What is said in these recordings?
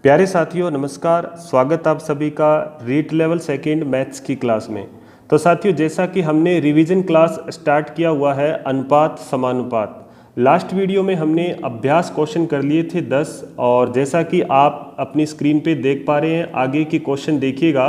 प्यारे साथियों नमस्कार। स्वागत आप सभी का रीट लेवल सेकेंड मैथ्स की क्लास में। तो साथियों, जैसा कि हमने रिवीजन क्लास स्टार्ट किया हुआ है अनुपात समानुपात, लास्ट वीडियो में हमने अभ्यास क्वेश्चन कर लिए थे 10, और जैसा कि आप अपनी स्क्रीन पे देख पा रहे हैं आगे की क्वेश्चन देखिएगा।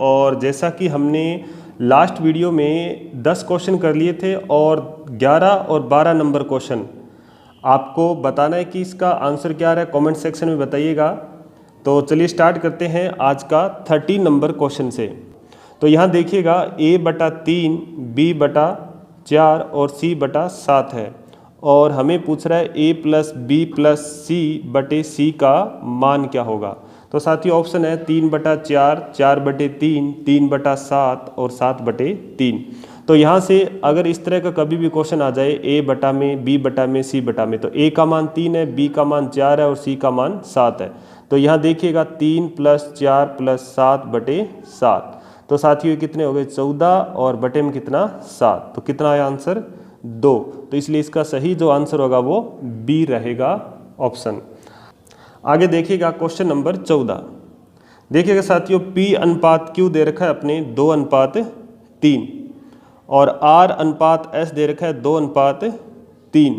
और जैसा कि हमने लास्ट वीडियो में 10 क्वेश्चन कर लिए थे और 11 और 12 नंबर क्वेश्चन आपको बताना है कि इसका आंसर क्या रहा है, कमेंट सेक्शन में बताइएगा। तो चलिए स्टार्ट करते हैं आज का 30 नंबर क्वेश्चन से। तो यहाँ देखिएगा a/3 b/4 और c/7 है, और हमें पूछ रहा है a + b + c/c का मान क्या होगा। तो साथियों ऑप्शन है 3/4, 4/3, 3/7 और 7/3। तो यहाँ से अगर इस तरह का कभी भी क्वेश्चन आ जाए a/में, b/में, c/में, तो a का मान 3 है, b का मान 4 है और c का मान 7 है। तो यहाँ देखिएगा 3 + 4 + 7/7। तो साथियों कितने हो गए 14, और बटे में कितना 7। तो कितना है आंसर 2। तो इसलिए इसका सही जो आंसर होगा वो बी रहेगा ऑप्शन। आगे देखिएगा क्वेश्चन नंबर 14। देखिएगा साथियों P/Q दे रखा है अपने 2:3, और R/S दे रखा है 2:3,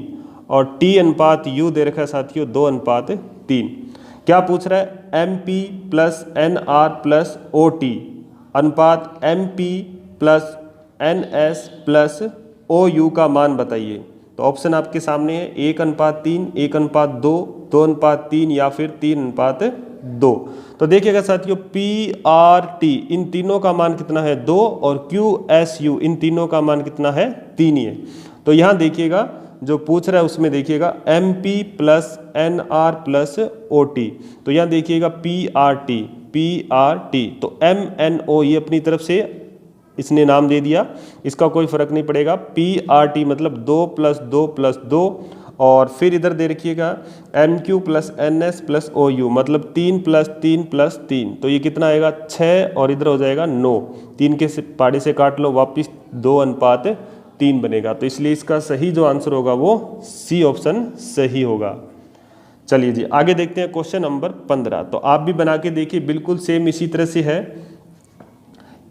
और T/U दे रखा है साथियों 2:3। क्या पूछ रहा है MP + NR + OT अनुपात MP + NS + OU का मान बताइए। तो ऑप्शन आपके सामने है 1:3, 1:2, 2:3 या फिर 3:2। तो देखिएगा साथियों PRT इन तीनों का मान कितना है 2, और QSU इन तीनों का मान कितना है 3 ही है। तो यहाँ देखिएगा जो पूछ रहा है उसमें देखिएगा MP + NR + OT। तो यहाँ देखिएगा PRT तो MNO ये अपनी तरफ से इसने नाम दे दिया, इसका कोई फर्क नहीं पड़ेगा। PRT मतलब 2 + 2 + 2, और फिर इधर दे रखिएगा MQ + NS + OU मतलब 3 + 3 + 3। तो ये कितना आएगा 6, और इधर हो जाएगा 9। 3 के पाड़े से काट लो, वापिस 2:3 बनेगा। तो इसलिए इसका सही जो आंसर होगा वो सी ऑप्शन सही होगा। चलिए जी आगे देखते हैं क्वेश्चन नंबर 15। तो आप भी बना के देखिए, बिल्कुल सेम इसी तरह से है।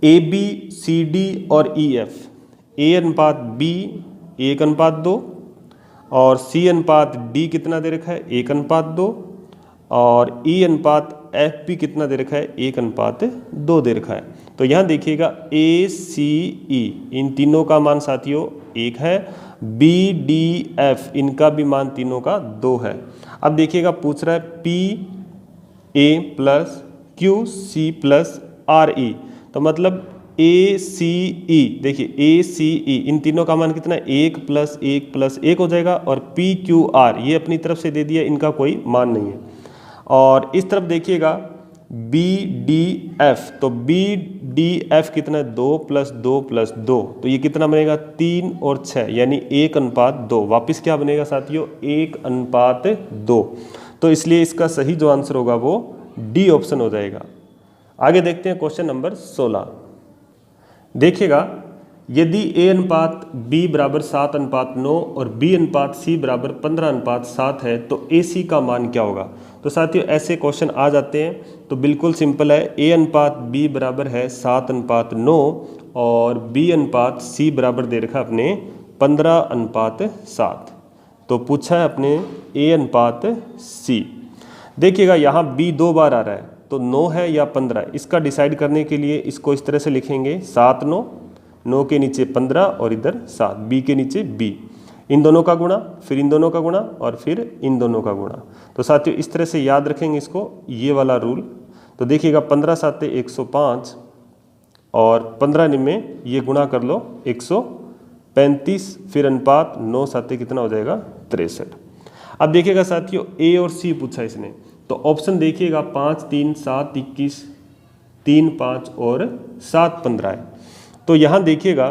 ABCD और EF A/B 1:2, और C/D कितना दे रखा है 1:2, और E/F कितना दे रखा है 1:2 दे रखा है। तो यहाँ देखिएगा ACE इन तीनों का मान साथियों 1 है, BDF इनका भी मान तीनों का 2 है। अब देखिएगा पूछ रहा है PA + QC + RE, तो मतलब ACE, देखिए ACE इन तीनों का मान कितना है 1 + 1 + 1 हो जाएगा, और PQR ये अपनी तरफ से दे दिया, इनका कोई मान नहीं है। और इस तरफ देखिएगा BDF, तो BDF कितना है 2 + 2 + 2, तो ये कितना बनेगा 3 और 6 यानी 1:2। वापिस क्या बनेगा साथियों 1:2। तो इसलिए इसका सही जो आंसर होगा वो डी ऑप्शन हो जाएगा। आगे देखते हैं क्वेश्चन नंबर 16। देखिएगा यदि A/B = 7:9 और B/C = 15:7 है तो AC का मान क्या होगा। तो साथियों ऐसे क्वेश्चन आ जाते हैं, तो बिल्कुल सिंपल है। A/B बराबर है 7:9, और B/C बराबर दे रखा अपने 15:7। तो पूछा है अपने A/C। देखिएगा यहाँ B 2 बार आ रहा है, तो 9 है या 15, इसका डिसाइड करने के लिए इसको इस तरह से लिखेंगे 7 9, 9 के नीचे 15 और इधर 7, B के नीचे B, इन दोनों का गुणा, फिर इन दोनों का गुणा, और फिर इन दोनों का गुणा। तो साथियों इस तरह से याद रखेंगे इसको, ये वाला रूल। तो देखिएगा 15 7 105, और 15 में ये गुणा कर लो 135, फिर अनुपात 9 7 कितना हो जाएगा 63। अब देखिएगा साथियों A और C पूछा इसने, तो ऑप्शन देखिएगा 5 3 7 21, 3 5 और 7 15 है। तो यहाँ देखिएगा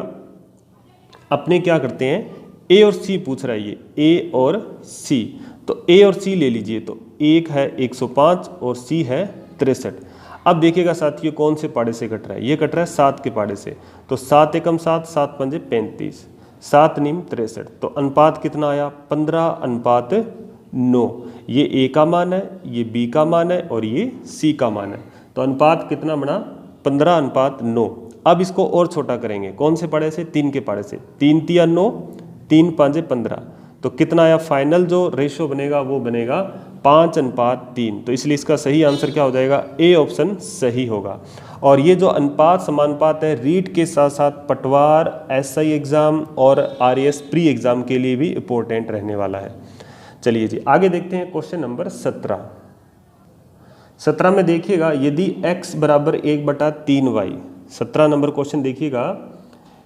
अपने क्या करते हैं A और C पूछ रहा है, ये A और C, तो A और C ले लीजिए। तो एक है 105 और C है 63। अब देखिएगा साथियों कौन से पाड़े से कट रहा है, ये कट रहा है 7 के पाड़े से। तो 7 एकम 7, 7 पंजे 35, 7 निम 63। तो अनुपात कितना आया 15:9। 9। ये ए का मान है, ये बी का मान है और ये सी का मान है। तो अनुपात कितना बना? 15:9। अब इसको और छोटा करेंगे, कौन से पाड़े से? 3 के पाड़े से। 3 तिया 9, 3 5 15। तो कितना आया? फाइनल जो रेशियो बनेगा वो बनेगा 5:3। तो इसलिए इसका सही आंसर क्या हो जाएगा? ए ऑप्शन सही होगा। और ये जो अनुपात समानुपात है रीट के साथ साथ पटवार, एसआई एग्जाम और आरएएस प्री एग्जाम के लिए भी इम्पोर्टेंट रहने वाला है। चलिए जी आगे देखते हैं क्वेश्चन नंबर 17। 17 में देखिएगा यदि x बराबर 1/3y। 17 नंबर क्वेश्चन देखिएगा,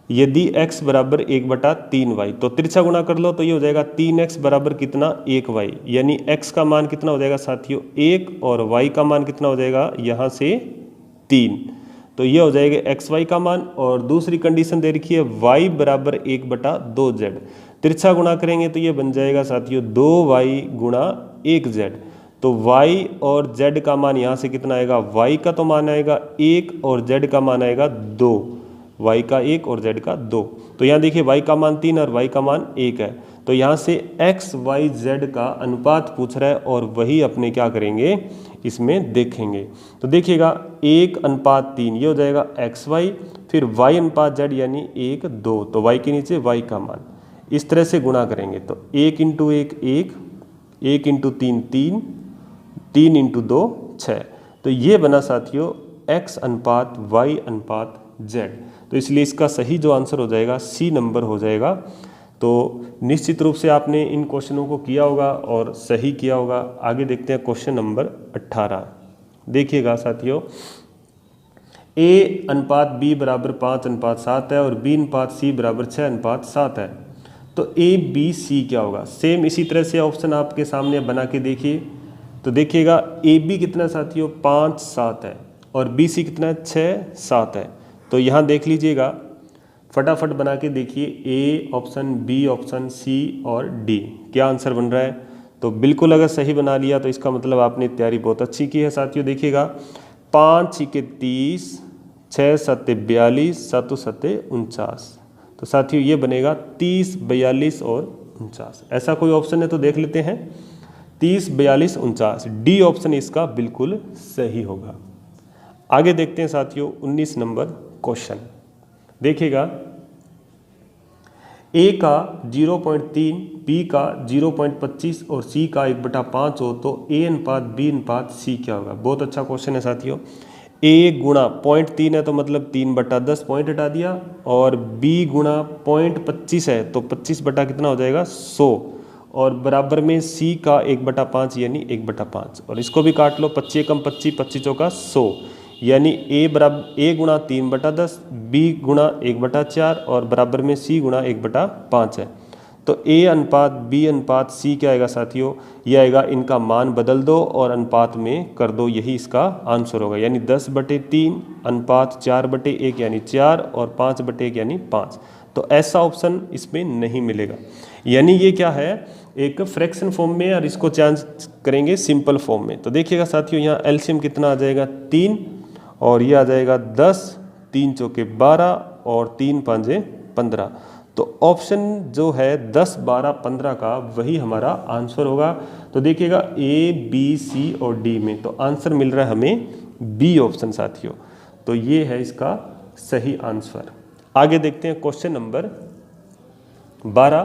यदि x बराबर 1/3y तो तिरछा गुणा कर लो तो ये हो जाएगा 3x बराबर कितना? 1y। यानी x का मान कितना हो जाएगा साथियों? 1 और y का मान कितना हो जाएगा? यहाँ से 3। तो ये हो जाएगा xy का मान। और दूसरी कंडीशन दे रखी है y बराबर 1/2z। तिरछा गुणा करेंगे तो ये बन जाएगा साथियों 2y गुणा 1z। तो y और z का मान यहाँ से कितना आएगा? y का तो मान आएगा 1 और z का मान आएगा 2। y का 1 और z का 2। तो यहाँ देखिए y का मान 3 और y का मान 1 है। तो यहाँ से x y z का अनुपात पूछ रहा है और वही अपने क्या करेंगे इसमें देखेंगे। तो देखिएगा 1:3 ये हो जाएगा xy, फिर y/z यानी 1 2। तो y के नीचे y का मान इस तरह से गुणा करेंगे तो 1 × 1 1, 1 × 3 3, 3 × 2 6। तो ये बना साथियों x/y/z। तो इसलिए इसका सही जो आंसर हो जाएगा सी नंबर हो जाएगा। तो निश्चित रूप से आपने इन क्वेश्चनों को किया होगा और सही किया होगा। आगे देखते हैं क्वेश्चन नंबर 18। देखिएगा साथियों, a/b बराबर 5:7 है और b/c बराबर 6:7 है। तो a b c क्या होगा? सेम इसी तरह से ऑप्शन आपके सामने बना के देखिए। तो देखिएगा ए बी कितना साथियों? 5 7 है और बी सी कितना है? 6 7 है। तो यहाँ देख लीजिएगा, फटाफट बना के देखिए, ए ऑप्शन, बी ऑप्शन, सी और डी क्या आंसर बन रहा है। तो बिल्कुल अगर सही बना लिया तो इसका मतलब आपने तैयारी बहुत अच्छी की है साथियों। देखिएगा 5 6 30, 6 7 42, 7 7 49। तो साथियों ये बनेगा 30 42 और 49। ऐसा कोई ऑप्शन है तो देख लेते हैं। 30 42 49 डी ऑप्शन इसका बिल्कुल सही होगा। आगे देखते हैं साथियों 19 नंबर क्वेश्चन। देखिएगा ए का 0.3, बी का 0.25 और सी का 1/5 हो तो a/b/c क्या होगा? बहुत अच्छा क्वेश्चन है साथियों। ए गुणा 0.3 है तो मतलब 3/10 पॉइंट हटा दिया, और बी गुणा 0.25 है तो 25 बटा कितना हो जाएगा? 100, और बराबर में सी का 1/5 यानी 1/5। और इसको भी काट लो, 25 कम 25, 25 चौका 100, यानी ए गुणा 3/10, बी गुणा 1/4 और बराबर में सी गुणा 1/5 है। तो a/b/c क्या आएगा साथियों? ये आएगा, इनका मान बदल दो और अनुपात में कर दो, यही इसका आंसर होगा। यानी 10/3 अनुपात 4/1 यानी 4 और 5/1 यानी 5। तो ऐसा ऑप्शन इसमें नहीं मिलेगा। यानी ये क्या है? एक फ्रैक्शन फॉर्म में, और इसको चेंज करेंगे सिंपल फॉर्म में। तो देखिएगा साथियों यहाँ एलसीएम कितना आ जाएगा? 3, और ये आ जाएगा 10, 3 चौके 12 और 3 5 15। तो ऑप्शन जो है 10 12 15 का वही हमारा आंसर होगा। तो देखिएगा ए बी सी और डी में तो आंसर मिल रहा है हमें बी ऑप्शन साथियों। तो ये है इसका सही आंसर। आगे देखते हैं क्वेश्चन नंबर 12।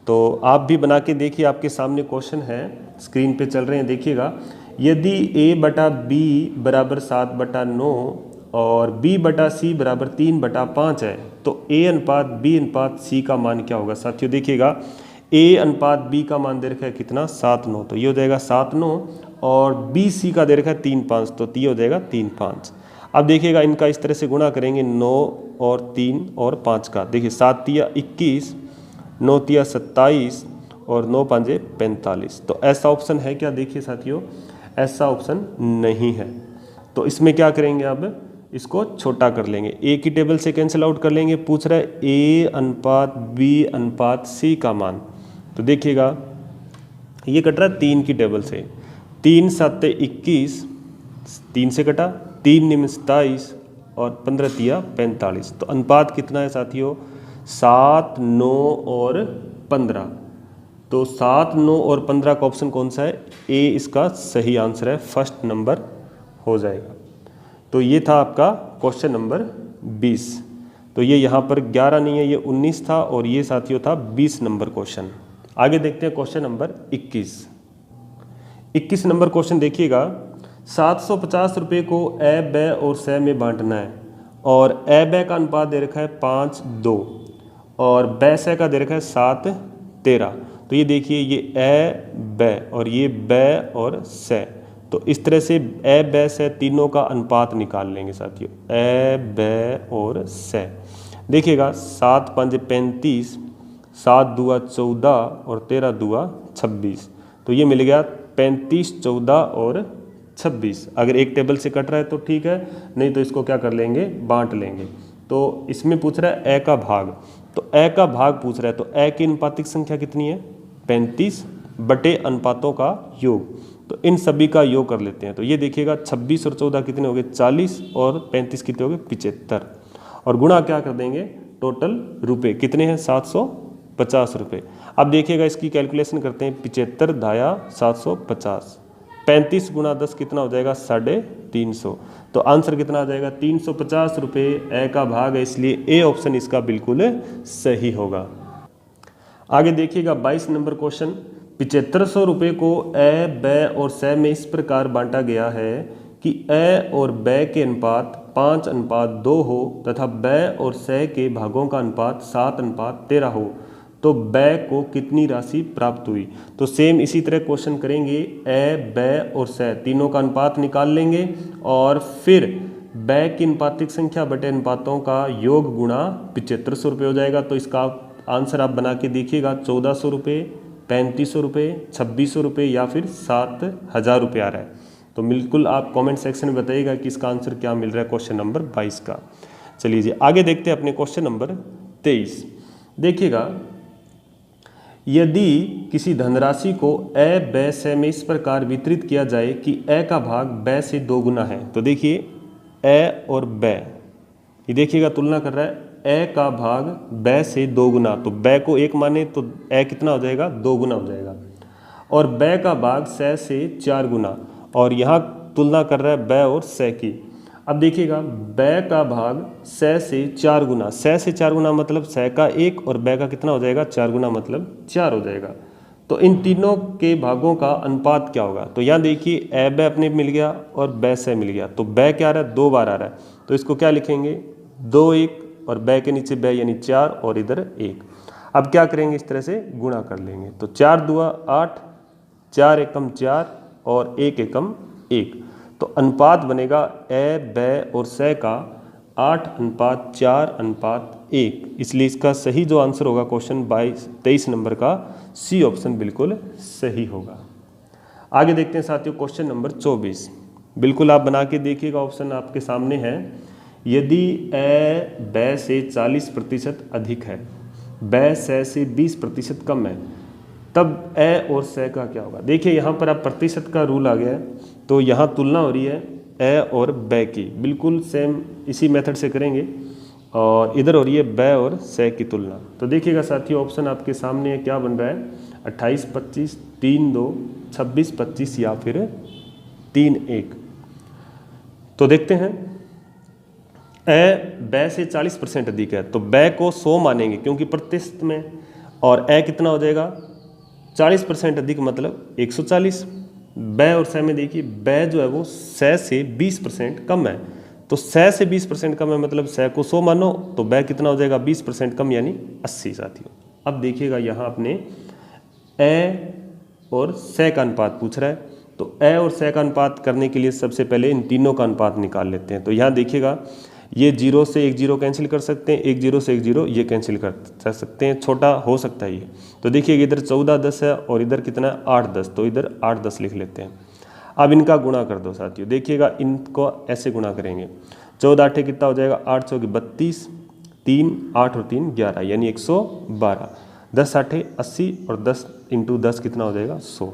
तो आप भी बना के देखिए, आपके सामने क्वेश्चन है, स्क्रीन पे चल रहे हैं। देखिएगा यदि a/b बराबर 7/9 और b/c बराबर 3/5 है तो a/b/c का मान क्या होगा साथियों? देखिएगा a/b का मान दे रखा है कितना? 7 9। तो ये हो जाएगा 7 9, और bc का दे रखा है 3 5, तो ये हो जाएगा 3 5। अब देखिएगा इनका इस तरह से गुणा करेंगे, 9 और 3 और 5 का। देखिए 7 तिया 21, 9 तिया 27 और 9 5 45। तो ऐसा ऑप्शन है क्या? देखिए साथियों ऐसा ऑप्शन नहीं है। तो इसमें क्या करेंगे? अब इसको छोटा कर लेंगे, ए की टेबल से कैंसिल आउट कर लेंगे। पूछ रहा है a/b/c का मान। तो देखिएगा ये कट रहा है 3 की टेबल से। 3 7 21, 3 से कटा, 3 9 27 और 15 तिया 45। तो अनुपात कितना है साथियों? 7 9 और 15। तो 7, 9 और 15 का ऑप्शन कौन सा है? ए इसका सही आंसर है, फर्स्ट नंबर हो जाएगा। तो ये था आपका क्वेश्चन नंबर 20। तो ये यहाँ पर 11 नहीं है, ये 19 था और ये साथियों था 20 नंबर क्वेश्चन। आगे देखते हैं क्वेश्चन नंबर 21। 21 नंबर क्वेश्चन देखिएगा, 750 रुपये को ए, ब और स में बांटना है और ए ब का अनुपात दे रखा है 5:2 और ब स का दे रखा है 7:13। तो ये देखिए, ये ए ब और ये ब और स, तो इस तरह से ए ब स तीनों का अनुपात निकाल लेंगे साथियों, ए ब और स। देखिएगा 7 5 35, 7 दूआ 14 और 13 दूआ 26। तो ये मिल गया 35, 14 और 26। अगर एक टेबल से कट रहा है तो ठीक है, नहीं तो इसको क्या कर लेंगे, बांट लेंगे। तो इसमें पूछ रहा है ए का भाग, तो ए का भाग पूछ रहा है, तो ए की अनुपातिक संख्या कितनी है? 35 बटे अनुपातों का योग। तो इन सभी का योग कर लेते हैं। तो ये देखिएगा 26 और 14 कितने हो गए? 40 और 35 कितने हो गए? 75। और गुणा क्या कर देंगे? टोटल रुपए कितने हैं? 750 रुपये। अब देखिएगा इसकी कैलकुलेशन करते हैं, 75 धाया 750, 35 गुणा 10 कितना हो जाएगा? 350। तो आंसर कितना आ जाएगा? 350 रुपये ए का भाग है, इसलिए ए ऑप्शन इसका बिल्कुल सही होगा। आगे देखिएगा 22 नंबर क्वेश्चन, 7500 रुपये को ए, ब और स में इस प्रकार बांटा गया है कि ए और ब के अनुपात 5:2 हो तथा ब और स के भागों का अनुपात 7:13 हो, तो ब को कितनी राशि प्राप्त हुई? तो सेम इसी तरह क्वेश्चन करेंगे, ए, ब और स तीनों का अनुपात निकाल लेंगे और फिर ब की अनुपातिक संख्या बटे अनुपातों का योग गुणा 7500 रुपये हो जाएगा। तो इसका आंसर आप बना के देखिएगा, 1400 रुपये, 3500 रुपये, 2600 रुपये या फिर 7000 रुपये आ रहा है। तो बिल्कुल आप कमेंट सेक्शन में बताइएगा कि इसका आंसर क्या मिल रहा है क्वेश्चन नंबर 22 का। चलिए जी आगे देखते हैं अपने क्वेश्चन नंबर 23। देखिएगा, यदि किसी धनराशि को ए, ब, स में इस प्रकार वितरित किया जाए कि ए का भाग ब से 2 गुना है। तो देखिए ए और ब, ये देखिएगा तुलना कर रहा है, ए का भाग ब से 2 गुना, तो ब को 1 माने तो ए कितना हो जाएगा? 2 गुना हो जाएगा। और ब का भाग स से 4 गुना, और यहाँ तुलना कर रहा है ब और स की। अब देखिएगा ब का भाग स से 4 गुना, स से 4 गुना मतलब स का 1 और ब का कितना हो जाएगा? 4 गुना मतलब 4 हो जाएगा। तो इन तीनों के भागों का अनुपात क्या होगा? तो यहाँ देखिए ए ब अपने मिल गया और ब स मिल गया, तो ब क्या आ रहा है? 2 बार आ रहा है, तो इसको क्या लिखेंगे? 2 1 और ब के नीचे ब यानी 4 और इधर 1। अब क्या करेंगे? इस तरह से गुणा कर लेंगे, तो 4 दूआ 8, 4 एकम 4 और 1 एकम 1। तो अनुपात बनेगा ए, ब और स का 8:4:1, इसलिए इसका सही जो आंसर होगा क्वेश्चन 23 नंबर का, सी ऑप्शन बिल्कुल सही होगा। आगे देखते हैं साथियों क्वेश्चन नंबर 24। बिल्कुल आप बना के देखिएगा, ऑप्शन आपके सामने है। यदि ए ब से 40% अधिक है, ब स से 20% कम है, तब ए और स का क्या होगा? देखिए यहाँ पर आप प्रतिशत का रूल आ गया है, तो यहाँ तुलना हो रही है ए और ब की, बिल्कुल सेम इसी मेथड से करेंगे। और इधर हो रही है ब और स की तुलना। तो देखिएगा साथियों ऑप्शन आपके सामने है, क्या बन रहा है? 28 25, 3 2, 26 25 या फिर 3 1। तो देखते हैं, ए ब से 40% अधिक है, तो ब को 100 मानेंगे क्योंकि प्रतिशत में, और ए कितना हो जाएगा? 40% अधिक मतलब 140। ब और स में देखिए ब जो है वो स से 20% कम है, तो स से 20% कम है मतलब स को 100 मानो, तो ब कितना हो जाएगा? 20% कम यानी 80 साथियों। अब देखिएगा यहाँ अपने ए और स का अनुपात पूछ रहा है, तो ए और स का अनुपात करने के लिए सबसे पहले इन तीनों का अनुपात निकाल लेते हैं। तो यहाँ देखिएगा, ये 0 से 1 0 कैंसिल कर सकते हैं, 1 0 से 1 0 ये कैंसिल कर सकते हैं, छोटा हो सकता है ये। तो देखिए इधर 14 10 है और इधर कितना है? 8 10, तो इधर 8 10 लिख लेते हैं। अब इनका गुणा कर दो साथियों, देखिएगा इनको ऐसे गुणा करेंगे, 14 8 कितना हो जाएगा? 8 चौक 32, 3 8 और 3 11 यानी 112, 10 8 80 और 10 × 10 कितना हो जाएगा? 100।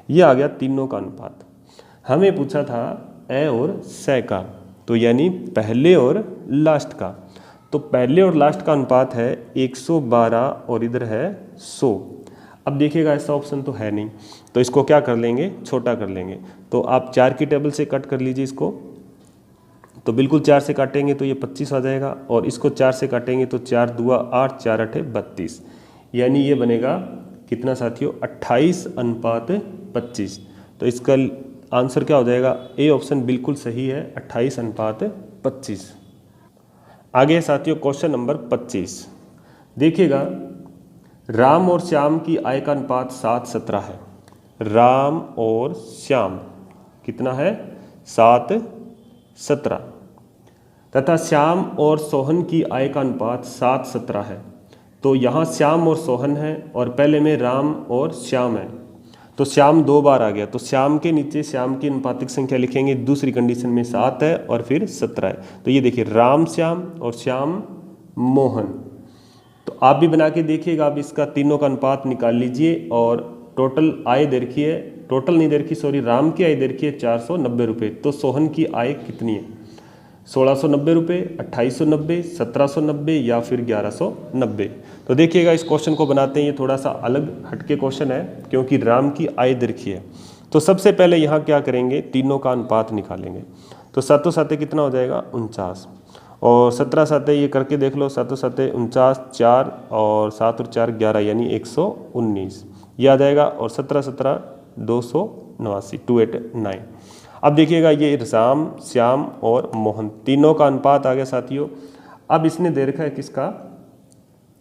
ये आ गया तीनों का अनुपात। हमें पूछा था ए और स का, तो यानी पहले और लास्ट का। तो पहले और लास्ट का अनुपात है 112 और इधर है 100। अब देखिएगा ऐसा ऑप्शन तो है नहीं, तो इसको क्या कर लेंगे, छोटा कर लेंगे। तो आप 4 की टेबल से कट कर लीजिए इसको, तो बिल्कुल 4 से काटेंगे तो ये 25 आ जाएगा, और इसको 4 से काटेंगे तो 4 दूआ 8, 4 8 32, यानी ये बनेगा कितना साथियों, 28:25। तो इसका आंसर क्या हो जाएगा, ए ऑप्शन बिल्कुल सही है, 28:25। आगे साथियों क्वेश्चन नंबर 25 देखिएगा, राम और श्याम की आय का अनुपात 7:17 है। राम और श्याम कितना है, 7:17, तथा श्याम और सोहन की आय का अनुपात 7:17 है। तो यहाँ श्याम और सोहन है और पहले में राम और श्याम है, तो श्याम 2 बार आ गया, तो श्याम के नीचे श्याम की अनुपातिक संख्या लिखेंगे, दूसरी कंडीशन में 7 है और फिर 17 है। तो ये देखिए राम श्याम और श्याम मोहन। तो आप भी बना के देखिएगा, आप इसका तीनों का अनुपात निकाल लीजिए और टोटल आय दे रखी है, टोटल नहीं दे रखी सॉरी, राम की आय दे रखी है 490 रुपये, तो सोहन की आय कितनी है, 1690 रुपये, 2890, 1790 या फिर 1190। तो देखिएगा इस क्वेश्चन को बनाते हैं, ये थोड़ा सा अलग हटके क्वेश्चन है क्योंकि राम की आय दे रखी है। तो सबसे पहले यहाँ क्या करेंगे, तीनों का अनुपात निकालेंगे। तो 7 7 कितना हो जाएगा, 49, और 17 7 ये करके देख लो, 7 7 49, 4 और 7 और 4 11, यानी 119 ये आ जाएगा, और 17 17 289, 289। अब देखिएगा ये राम श्याम और मोहन तीनों का अनुपात आ गया साथियों। अब इसने दे रखा है किसका,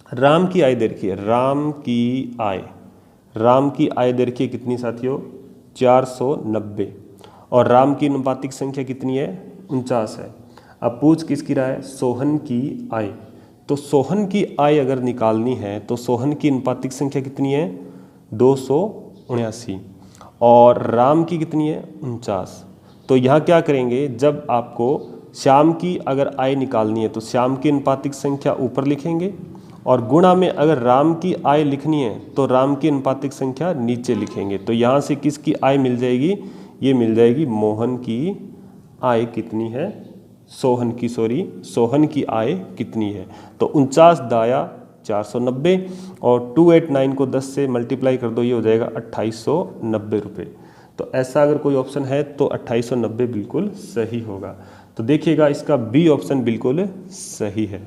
राम की आय दे रखी है, राम की आय दे रखी है कितनी साथियों, 490, और राम की अनुपातिक संख्या कितनी है, 49 है। अब पूछ किसकी रहा है, सोहन की आय। तो सोहन की आय अगर निकालनी है तो सोहन की अनुपातिक संख्या कितनी है, 279, और राम की कितनी है, 49। तो यहाँ क्या करेंगे, जब आपको श्याम की अगर आय निकालनी है तो श्याम की अनुपातिक संख्या ऊपर लिखेंगे, और गुणा में अगर राम की आय लिखनी है तो राम की अनुपातिक संख्या नीचे लिखेंगे। तो यहाँ से किसकी आय मिल जाएगी, ये मिल जाएगी मोहन की आय कितनी है, सोहन की आय कितनी है। तो 49 दाया 490, और 289 को 10 से मल्टीप्लाई कर दो, ये हो जाएगा 2890 रुपये। तो ऐसा अगर कोई ऑप्शन है तो 2890 बिल्कुल सही होगा। तो देखिएगा इसका बी ऑप्शन बिल्कुल सही है।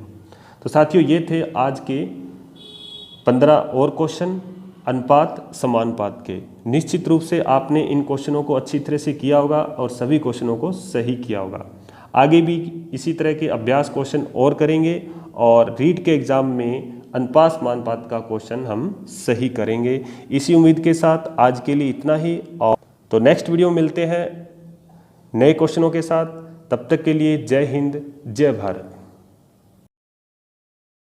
तो साथियों ये थे आज के 15 और क्वेश्चन अनुपात समानुपात के। निश्चित रूप से आपने इन क्वेश्चनों को अच्छी तरह से किया होगा और सभी क्वेश्चनों को सही किया होगा। आगे भी इसी तरह के अभ्यास क्वेश्चन और करेंगे, और रीट के एग्ज़ाम में अनुपात समानुपात का क्वेश्चन हम सही करेंगे। इसी उम्मीद के साथ आज के लिए इतना ही, और तो नेक्स्ट वीडियो में मिलते हैं नए क्वेश्चनों के साथ। तब तक के लिए जय हिंद, जय भारत।